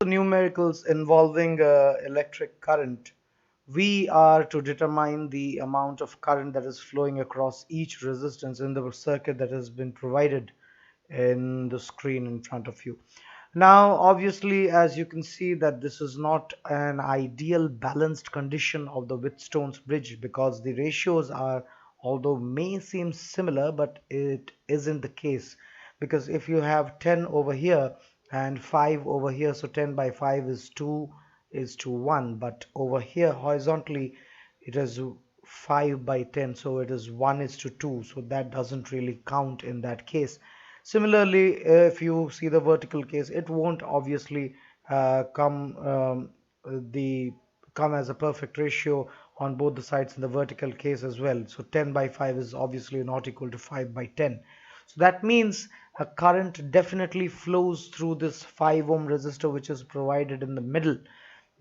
Numericals involving electric current, we are to determine the amount of current that is flowing across each resistance in the circuit that has been provided in the screen in front of you. Now, obviously, as you can see that this is not an ideal balanced condition of the Wheatstone's bridge, because the ratios are, although may seem similar, but it isn't the case. Because if you have 10 over here and 5 over here, so 10 by 5 is 2 is to 1, but over here horizontally it is 5 by 10, so it is 1 is to 2, so that doesn't really count in that case. Similarly, if you see the vertical case, it won't obviously come the come as a perfect ratio on both the sides in the vertical case as well. So 10 by 5 is obviously not equal to 5 by 10. So that means a current definitely flows through this 5 ohm resistor which is provided in the middle,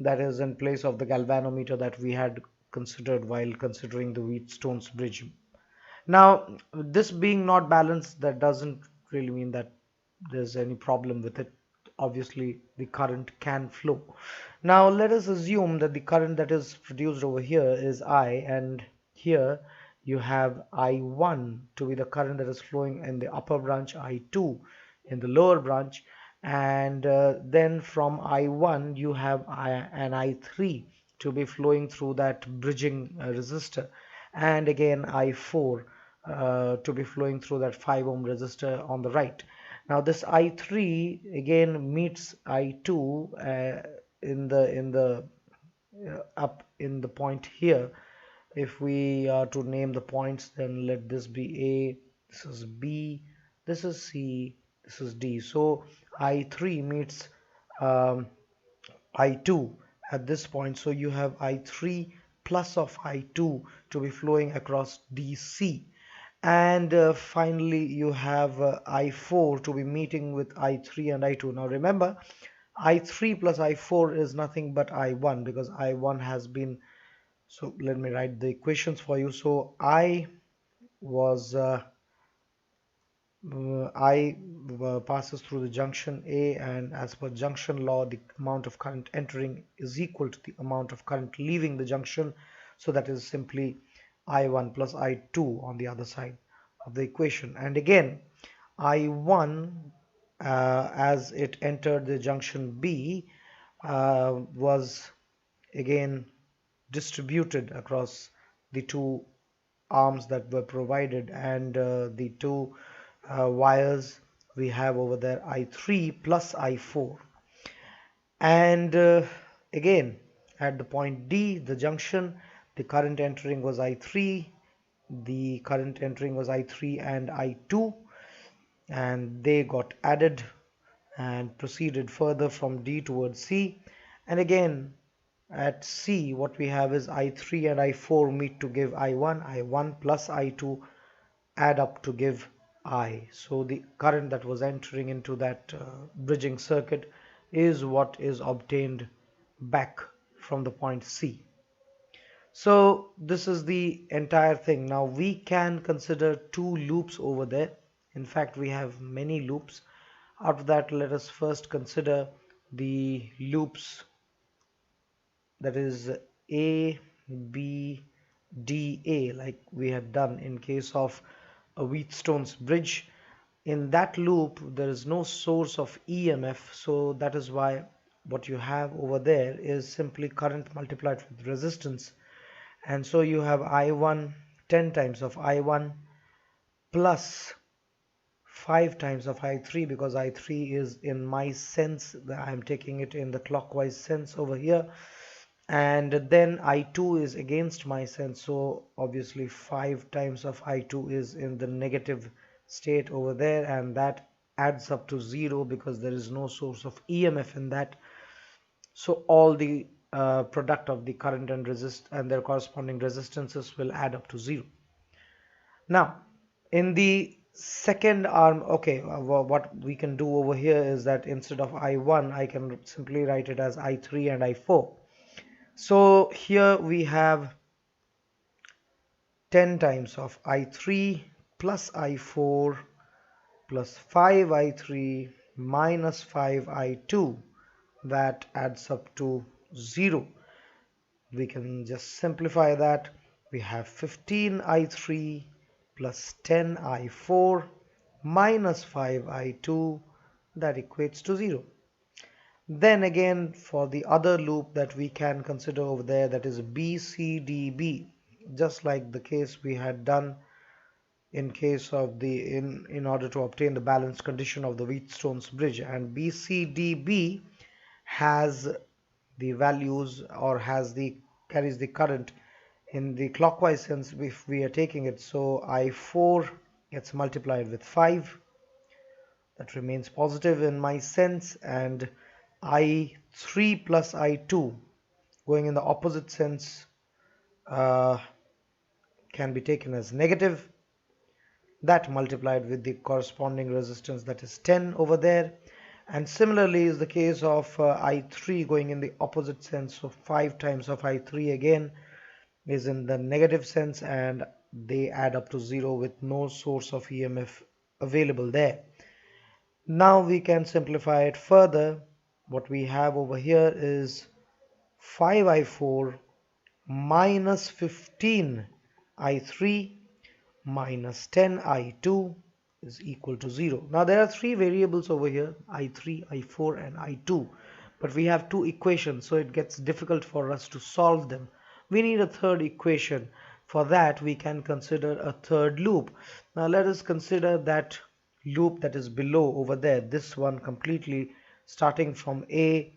that is in place of the galvanometer that we had considered while considering the Wheatstone's bridge. Now, this being not balanced, that doesn't really mean that there's any problem with it. Obviously, the current can flow. Now, let us assume that the current that is produced over here is I, and here you have I1 to be the current that is flowing in the upper branch, I2 in the lower branch, and then from I1 you have an I3 to be flowing through that bridging resistor, and again I4 to be flowing through that 5 ohm resistor on the right. Now this I3 again meets I2 in the up in the point here. If we are to name the points, then let this be A, this is B, this is C, this is D. So I3 meets um, I2 at this point, so you have I3 plus of I2 to be flowing across DC, and finally you have I4 to be meeting with I3 and I2. Now remember, I3 plus I4 is nothing but I1, because I1 has been, so let me write the equations for you. So I was I passes through the junction A, and as per junction law, the amount of current entering is equal to the amount of current leaving the junction. So that is simply I1 plus I2 on the other side of the equation. And again, I1 as it entered the junction B was again distributed across the two arms that were provided, and the two wires we have over there, I3 plus I4. And again, at the point D, the junction, the current entering was I3, the current entering was I3 and I2, and they got added and proceeded further from D towards C. And again, at C, what we have is I3 and I4 meet to give I1, I1 plus I2 add up to give I. So the current that was entering into that bridging circuit is what is obtained back from the point C. So this is the entire thing. Now we can consider two loops over there. In fact, we have many loops. After that, let us first consider the loops, that is A, B, D, A, like we had done in case of a Wheatstone's bridge. In that loop, there is no source of EMF, so that is why what you have over there is simply current multiplied with resistance. And so you have I1 10 times of I1 plus 5 times of I3, because I3 is in my sense, I am taking it in the clockwise sense over here, and then I2 is against my sense, so obviously 5 times of I2 is in the negative state over there, and that adds up to 0 because there is no source of EMF in that. So all the product of the current and resist and their corresponding resistances will add up to 0. Now in the second arm, okay, what we can do over here is that instead of I1 I can simply write it as I3 and I4. So here we have 10 times of I3 plus I4 plus 5 I3 minus 5 I2 that adds up to 0. We can just simplify that. We have 15i3 plus 10i4 minus 5i2, that equates to 0. Then again, for the other loop that we can consider over there, that is BCDB, just like the case we had done in case of the in order to obtain the balanced condition of the Wheatstone's bridge, and BCDB has the values, or carries the current in the clockwise sense if we are taking it. So I4 gets multiplied with 5, that remains positive in my sense, and I3 plus I2 going in the opposite sense uh, can be taken as negative, that multiplied with the corresponding resistance, that is 10 over there. And similarly is the case of I3 going in the opposite sense, so 5 times of I3 again is in the negative sense, and they add up to 0 with no source of EMF available there. Now we can simplify it further. What we have over here is 5i4 minus 15i3 minus 10i2 is equal to 0. Now there are three variables over here, i3, i4 and i2, but we have two equations, so it gets difficult for us to solve them. We need a third equation. For that we can consider a third loop. Now let us consider that loop that is below over there, this one completely starting from A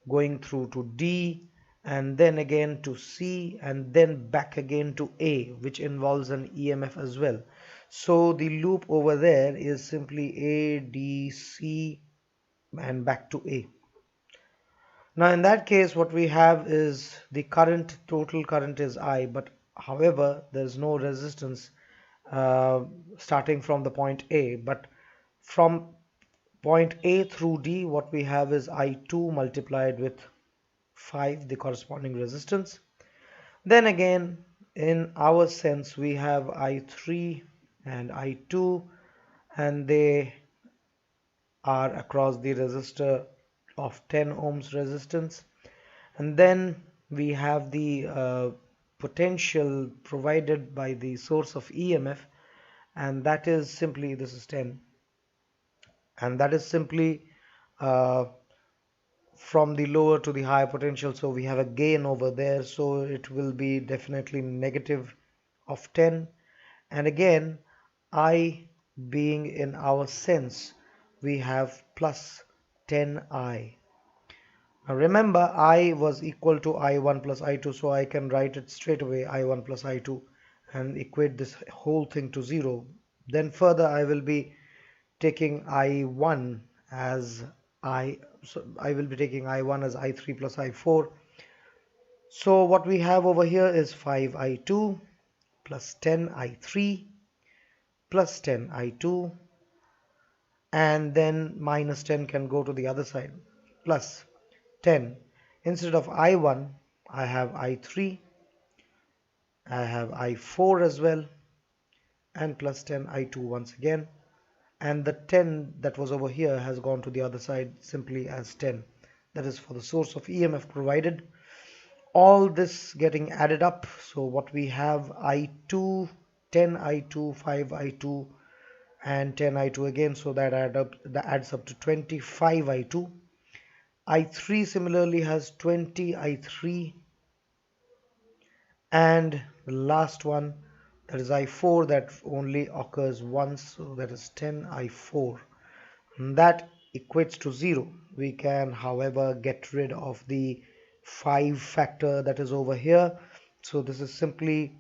going through to D and then again to C and then back again to A, which involves an EMF as well. So the loop over there is simply A, D, C and back to A. Now in that case what we have is the current, total current is I, but however there is no resistance starting from the point A, but from point A through D what we have is I2 multiplied with 5, the corresponding resistance. Then again in our sense we have I3 and I2 and they are across the resistor of 10 ohms resistance, and then we have the potential provided by the source of EMF, and that is simply, this is 10, and that is simply uh, from the lower to the higher potential, so we have a gain over there, so it will be definitely negative of 10. And again I being in our sense we have plus 10i. Now remember I was equal to I1 plus I2, so I can write it straight away, I1 plus I2, and equate this whole thing to 0. Then further I will be taking I1 as I will be taking I1 as I3 plus I4. So what we have over here is 5I2 plus 10I3 plus 10I2, and then minus 10 can go to the other side, plus 10. Instead of I1 I have I3, I have I4 as well, and plus 10 I2 once again, and the 10 that was over here has gone to the other side simply as 10. That is for the source of EMF provided. All this getting added up, so what we have, I2, 10 I2, 5 I2 and 10 I2 again, so that adds up to 25 I2. I3 similarly has 20 I3, and the last one, that is I4, that only occurs once, so that is 10 I4. That equates to 0. We can however get rid of the 5 factor that is over here, so this is simply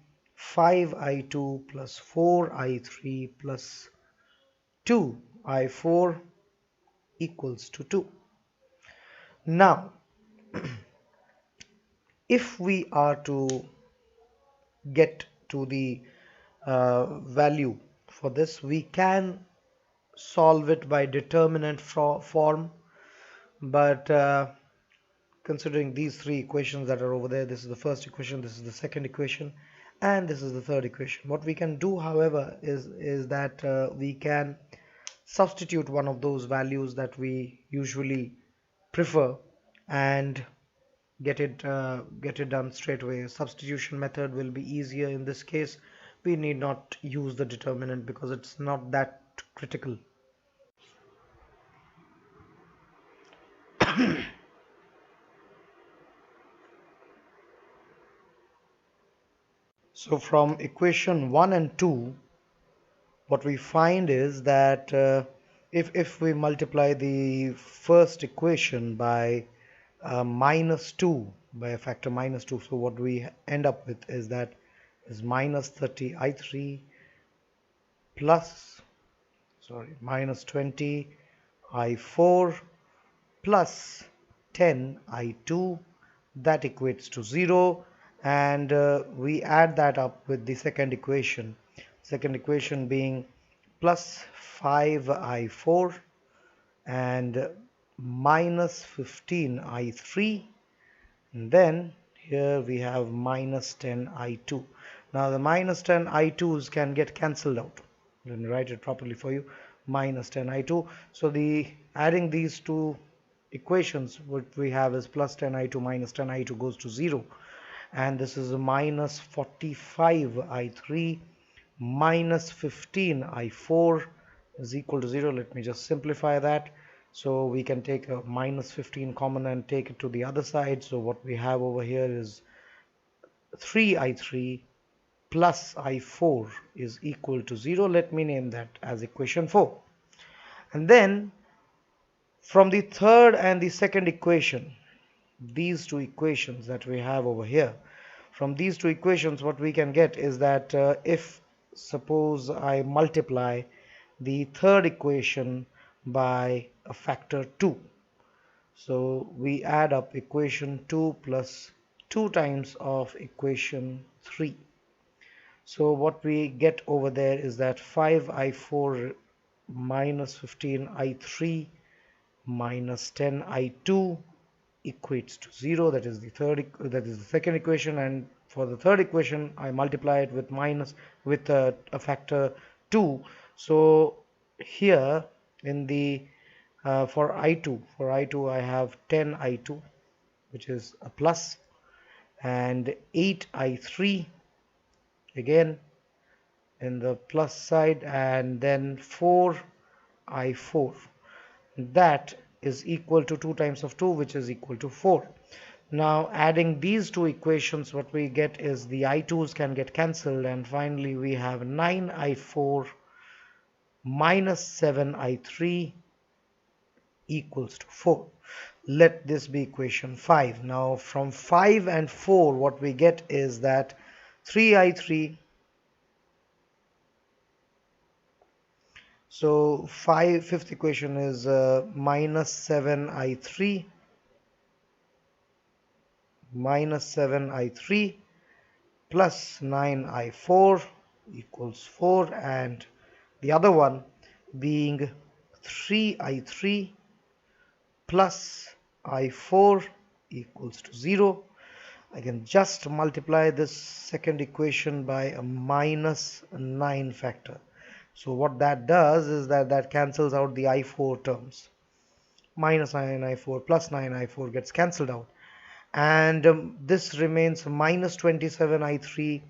5i2 plus 4i3 plus 2i4 equals to 2. Now if we are to get to the value for this, we can solve it by determinant form, but considering these three equations that are over there, this is the first equation, this is the second equation, and this is the third equation. What we can do however is that we can substitute one of those values that we usually prefer, and get it done straight away. Substitution method will be easier in this case. We need not use the determinant because it's not that critical. So from equation 1 and 2, what we find is that if we multiply the first equation by minus 2, by a factor minus 2, so what we end up with is that is minus 30 I3 plus, sorry, minus 20 I4 plus 10 I2, that equates to 0, and we add that up with the second equation being plus 5 I4 and minus 15 I3, and then here we have minus 10 I2. Now the minus 10 I2s can get cancelled out. Let me write it properly for you. Minus 10 I2. So the adding these two equations, what we have is plus 10 I2 minus 10 I2 goes to 0. And this is a minus 45 I3 minus 15 I4 is equal to 0. Let me just simplify that. So we can take a minus 15 common and take it to the other side. So what we have over here is 3I3 plus I4 is equal to 0. Let me name that as equation 4. And then from the third and the second equation, these two equations that we have over here, from these two equations what we can get is that if suppose I multiply the third equation by a factor 2, so we add up equation 2 plus 2 times of equation 3. So what we get over there is that 5I4 minus 15I3 minus 10I2 equates to 0. That is the second equation, and for the third equation I multiply it with a factor 2. So here in the for I2 I have 10I2, which is a plus, and 8I3 again in the plus side, and then 4I4, that is equal to 2 times of 2, which is equal to 4. Now adding these two equations, what we get is the I2s can get cancelled, and finally we have 9I4 minus 7I3 equals to 4. Let this be equation 5. Now from 5 and 4 what we get is that 3I3, so fifth equation is minus 7I3 plus 9I4 equals 4, and the other one being 3I3 plus I4 equals to 0. I can just multiply this second equation by a minus 9 factor. So what that does is that cancels out the I4 terms. Minus 9I4 plus 9I4 gets cancelled out, and this remains minus 27I3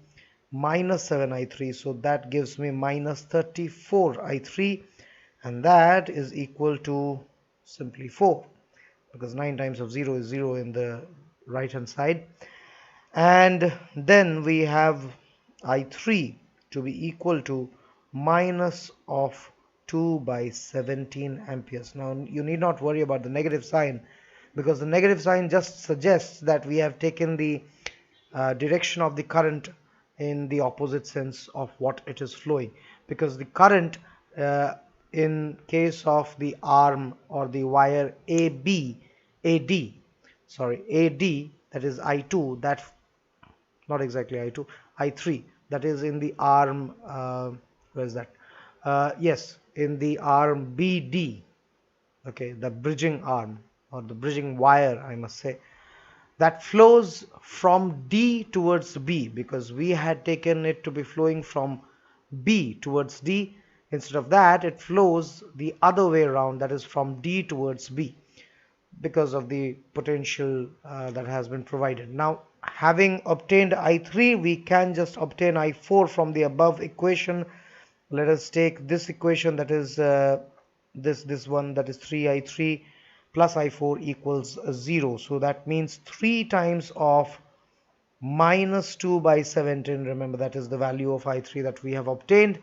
minus 7I3, so that gives me minus 34I3, and that is equal to simply 4, because 9 times of 0 is 0 in the right hand side. And then we have I3 to be equal to minus of 2 by 17 amperes. Now you need not worry about the negative sign, because the negative sign just suggests that we have taken the direction of the current in the opposite sense of what it is flowing, because the current in case of the arm or the wire AD, that is I2, that not exactly I2, I3, that is in the arm, where is that? Yes, in the arm BD, okay, the bridging arm or the bridging wire, I must say, that flows from D towards B, because we had taken it to be flowing from B towards D. Instead of that, it flows the other way around, that is from D towards B. because of the potential that has been provided. Now, having obtained I3, we can just obtain I4 from the above equation. Let us take this equation, that is this one, that is 3I3 plus I4 equals 0. So that means 3 times of minus 2 by 17. Remember, that is the value of I3 that we have obtained,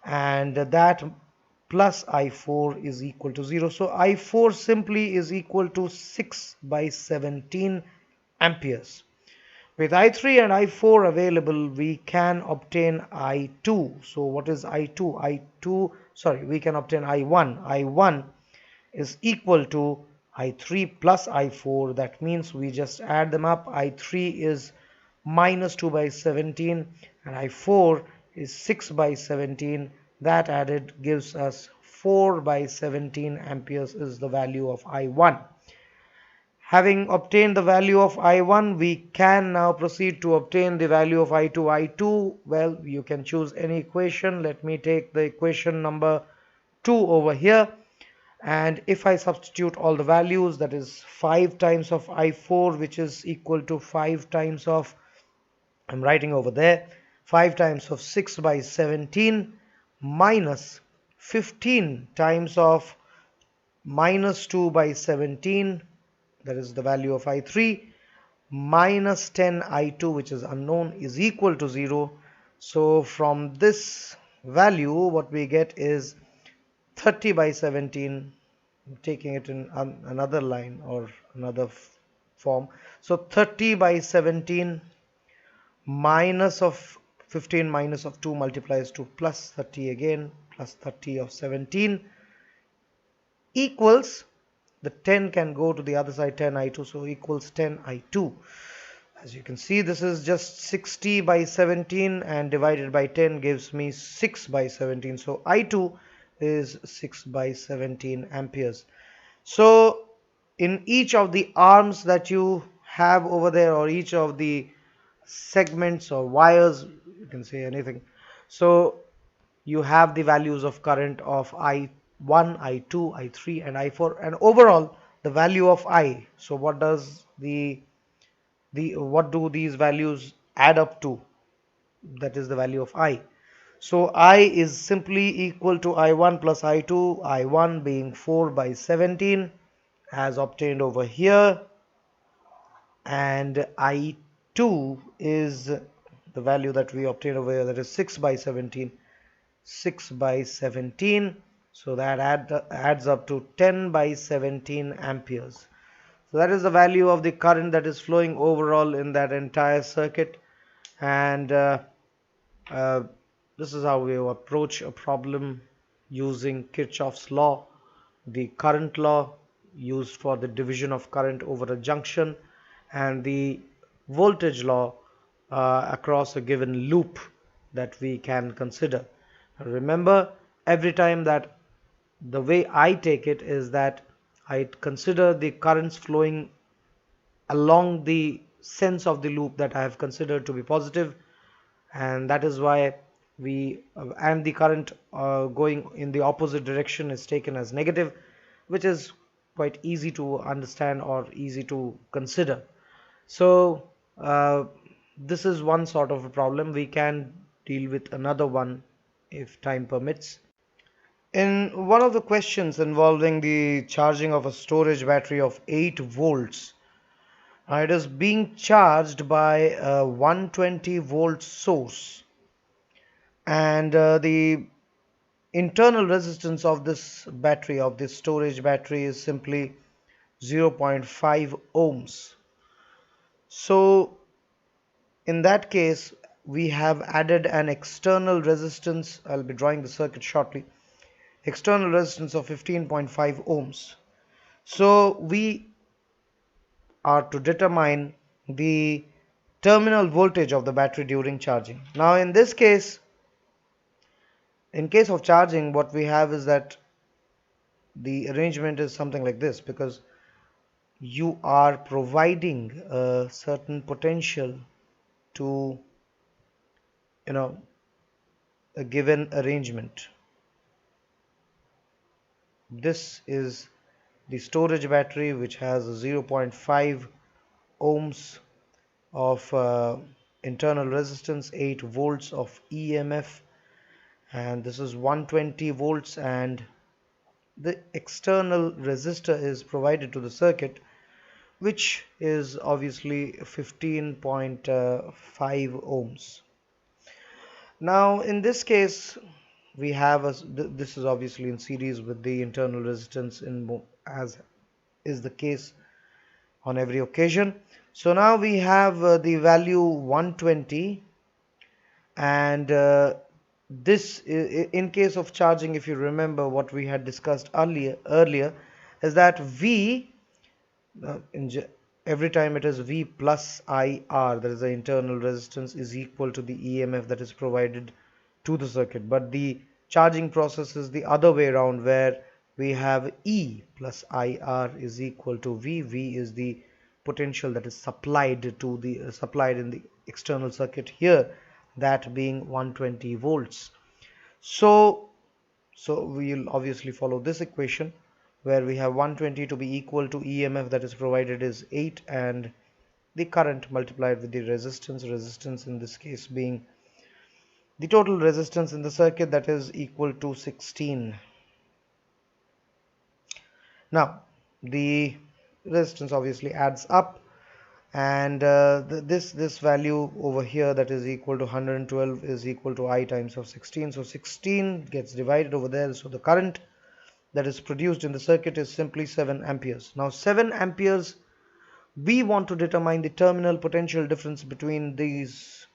and that plus I4 is equal to 0. So I4 simply is equal to 6 by 17 amperes. With I3 and I4 available, we can obtain I2. So what is I2? We can obtain I1. I1 is equal to I3 plus I4. That means we just add them up. I3 is minus 2 by 17 and I4 is 6 by 17. That added gives us 4 by 17 amperes is the value of I1. Having obtained the value of I1, we can now proceed to obtain the value of I2. I2, well, you can choose any equation. Let me take the equation number 2 over here. And if I substitute all the values, that is 5 times of I4, which is equal to 5 times of, I'm writing over there, 5 times of 6 by 17 minus 15 times of minus 2 by 17, that is the value of I3, minus 10 I2, which is unknown, is equal to 0. So from this value, what we get is 30 by 17, taking it in another line or another form. So 30 by 17 minus of 15 minus of 2 multiplies to plus 30 again, plus 30 of 17 equals, the 10 can go to the other side, 10 I2, so equals 10 I2. As you can see, this is just 60 by 17 and divided by 10 gives me 6 by 17. So I2 is 6 by 17 amperes. So in each of the arms that you have over there, or each of the segments or wires, you can say anything. So you have the values of current of I1, I2, I3 and I4, and overall the value of I. So what does what do these values add up to? That is the value of I. So I is simply equal to I1 plus I2, I1 being 4 by 17 as obtained over here, and I2 is the value that we obtained over here, that is 6 by 17. 6 by 17, so that adds up to 10 by 17 amperes. So that is the value of the current that is flowing overall in that entire circuit, and uh, this is how we approach a problem using Kirchhoff's law, the current law used for the division of current over a junction, and the voltage law across a given loop that we can consider. Remember, every time that the way I take it is that I consider the currents flowing along the sense of the loop that I have considered to be positive, and that is why we and the current going in the opposite direction is taken as negative, which is quite easy to understand or easy to consider. So this is one sort of a problem. We can deal with another one if time permits. In one of the questions involving the charging of a storage battery of 8 volts, it is being charged by a 120 volt source, and the internal resistance of this battery, of this storage battery, is simply 0.5 ohms. So in that case, we have added an external resistance. I'll be drawing the circuit shortly. External resistance of 15.5 ohms. So we are to determine the terminal voltage of the battery during charging. Now in this case, in case of charging, what we have is that the arrangement is something like this, because you are providing a certain potential to, you know, a given arrangement. This is the storage battery, which has 0.5 ohms of internal resistance, 8 volts of EMF, and this is 120 volts, and the external resistor is provided to the circuit, which is obviously 15.5 ohms. Now in this case we have this is obviously in series with the internal resistance as is the case on every occasion. So now we have the value 120, and this in case of charging, if you remember what we had discussed earlier is that V uh, every time it is V plus IR, that is the internal resistance, is equal to the EMF that is provided to the circuit. But the charging process is the other way around, where we have E plus IR is equal to V. V is the potential that is supplied to the supplied in the external circuit here, that being 120 volts. So we'll obviously follow this equation, where we have 120 to be equal to EMF that is provided is 8, and the current multiplied with the resistance in this case being the total resistance in the circuit, that is equal to 16. Now the resistance obviously adds up, and this value over here, that is equal to 112, is equal to I times of 16. So 16 gets divided over there, so the current that is produced in the circuit is simply 7 amperes. Now 7 amperes, we want to determine the terminal potential difference between this,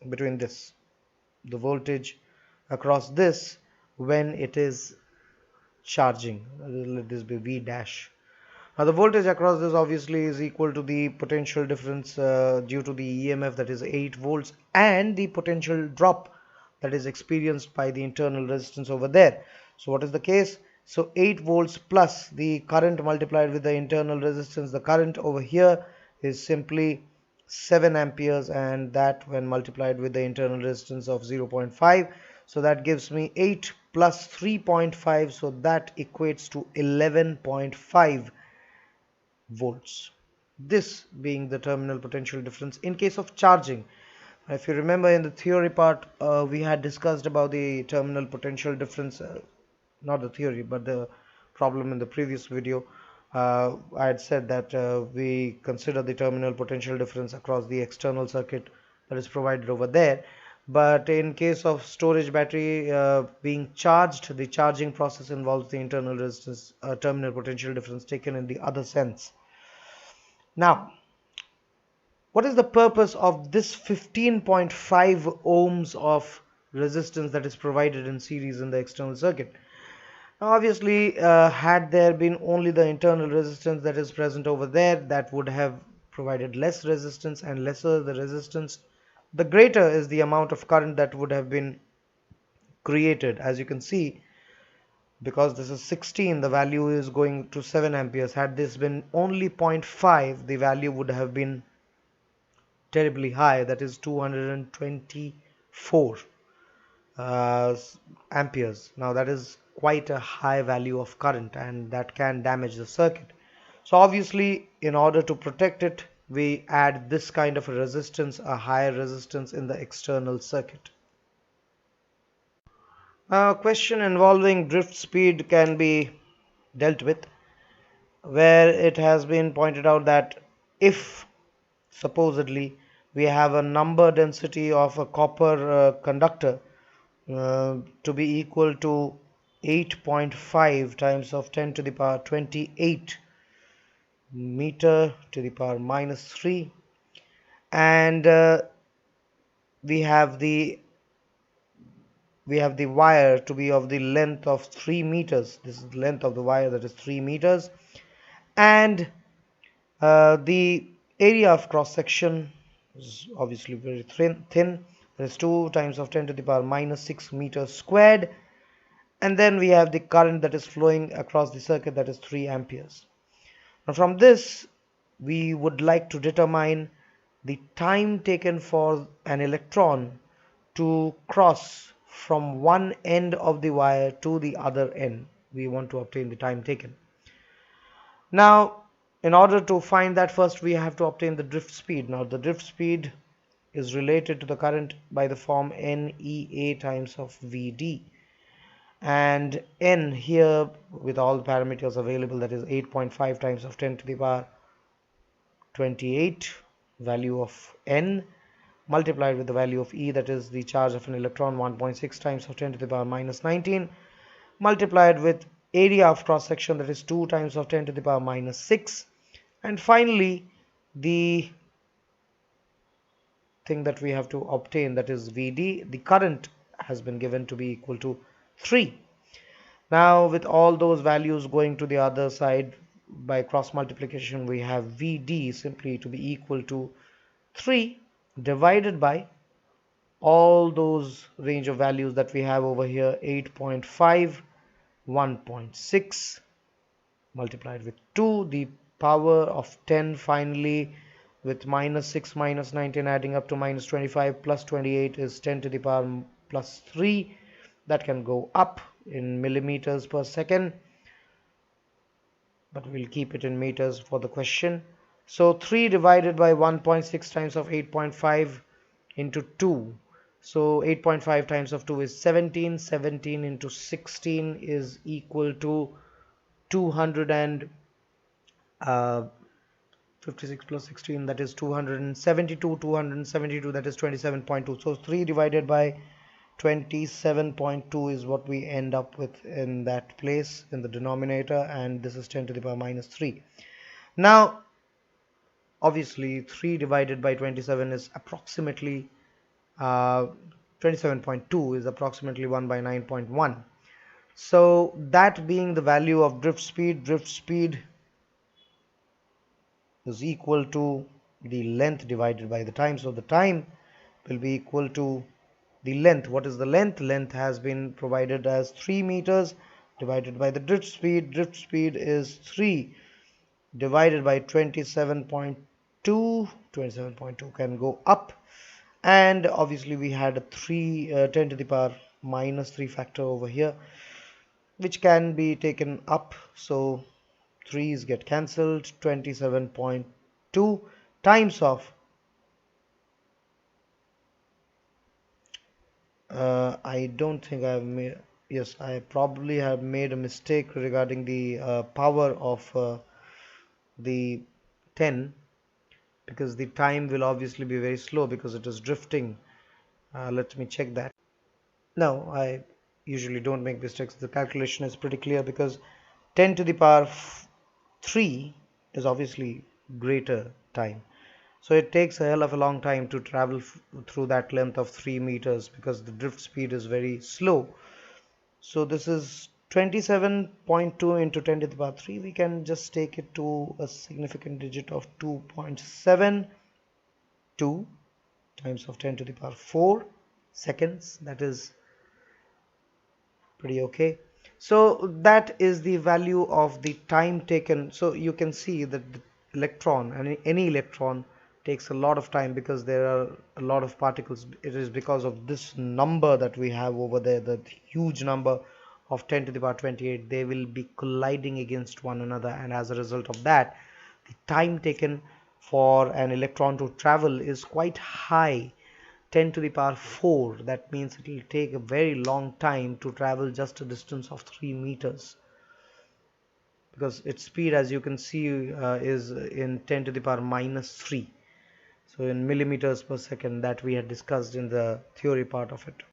the voltage across this, when it is charging. Let this be V dash. Now the voltage across this obviously is equal to the potential difference due to the EMF, that is 8 volts, and the potential drop that is experienced by the internal resistance over there. So what is the case? So 8 volts plus the current multiplied with the internal resistance, the current over here is simply 7 amperes, and that when multiplied with the internal resistance of 0.5, so that gives me 8 plus 3.5, so that equates to 11.5 volts, this being the terminal potential difference in case of charging. If you remember in the theory part, we had discussed about the terminal potential difference, not the theory but the problem in the previous video. I had said that we consider the terminal potential difference across the external circuit that is provided over there, but in case of storage battery being charged, the charging process involves the internal resistance, terminal potential difference taken in the other sense. Now what is the purpose of this 15.5 ohms of resistance that is provided in series in the external circuit? Now obviously had there been only the internal resistance that is present over there, that would have provided less resistance, and lesser the resistance, the greater is the amount of current that would have been created. As you can see, because this is 16, the value is going to 7 amperes. Had this been only 0.5, the value would have been terribly high, that is 224 amperes. Now that is quite a high value of current, and that can damage the circuit. So obviously in order to protect it, we add this kind of a resistance, a higher resistance in the external circuit. A question involving drift speed can be dealt with, where it has been pointed out that if supposedly we have a number density of a copper conductor to be equal to 8.5 times of 10 to the power 28 meter to the power minus 3, and we have the wire to be of the length of 3 meters. This is the length of the wire, that is 3 meters, and the area of cross section is obviously very thin. That is 2 times of 10 to the power minus 6 meters squared, and then we have the current that is flowing across the circuit, that is 3 amperes. Now from this we would like to determine the time taken for an electron to cross from one end of the wire to the other end. We want to obtain the time taken. Now, in order to find that, first we have to obtain the drift speed. Now, the drift speed is related to the current by the form NEA times of VD, and N here with all the parameters available, that is 8.5 times of 10 to the power 28 value of N, multiplied with the value of E, that is the charge of an electron, 1.6 times of 10 to the power minus 19, multiplied with area of cross section, that is 2 times of 10 to the power minus 6, and finally the thing that we have to obtain, that is VD, the current has been given to be equal to 3. Now with all those values going to the other side by cross multiplication, we have VD simply to be equal to 3 divided by all those range of values that we have over here, 8.5, 1.6 multiplied with 2, the power of 10 finally, with minus 6 minus 19 adding up to minus 25 plus 28 is 10 to the power plus 3. That can go up in millimeters per second, but we'll keep it in meters for the question. So 3 divided by 1.6 times of 8.5 into 2. So 8.5 times of 2 is 17. 17 into 16 is equal to 200 and 56 plus 16, that is 272. 272, that is 27.2. So 3 divided by 27.2 is what we end up with in that place in the denominator, and this is 10 to the power minus 3. Now obviously 3 divided by 27 is approximately 27.2 is approximately 1 by 9.1. So that being the value of drift speed is equal to the length divided by the time. So the time will be equal to the length. What is the length? Length has been provided as 3 meters divided by the drift speed. Drift speed is 3 divided by 27.2. 27.2 can go up, and obviously we had a 10 to the power minus 3 factor over here, which can be taken up, so 3's get cancelled. 27.2 times of I don't think I've made, yes, I probably have made a mistake regarding the power of the 10, because the time will obviously be very slow because it is drifting. Let me check that. No, I usually don't make mistakes. The calculation is pretty clear because 10 to the power 3 is obviously greater time. So it takes a hell of a long time to travel through that length of 3 meters because the drift speed is very slow. So this is 27.2 into 10 to the power 3. We can just take it to a significant digit of 2.72 times of 10 to the power 4 seconds. That is pretty okay. So that is the value of the time taken. So you can see that the electron, and any electron, takes a lot of time because there are a lot of particles. It is because of this number that we have over there, the huge number of 10 to the power 28. They will be colliding against one another, and as a result of that, the time taken for an electron to travel is quite high, 10 to the power 4. That means it will take a very long time to travel just a distance of 3 meters, because its speed, as you can see, is in 10 to the power minus 3. So in millimeters per second, that we had discussed in the theory part of it.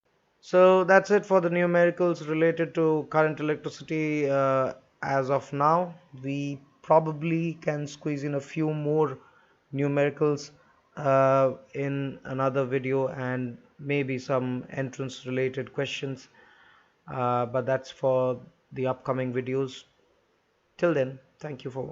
So that's it for the numericals related to current electricity. As of now, we probably can squeeze in a few more numericals in another video, and maybe some entrance related questions, but that's for the upcoming videos. Till then, thank you for watching.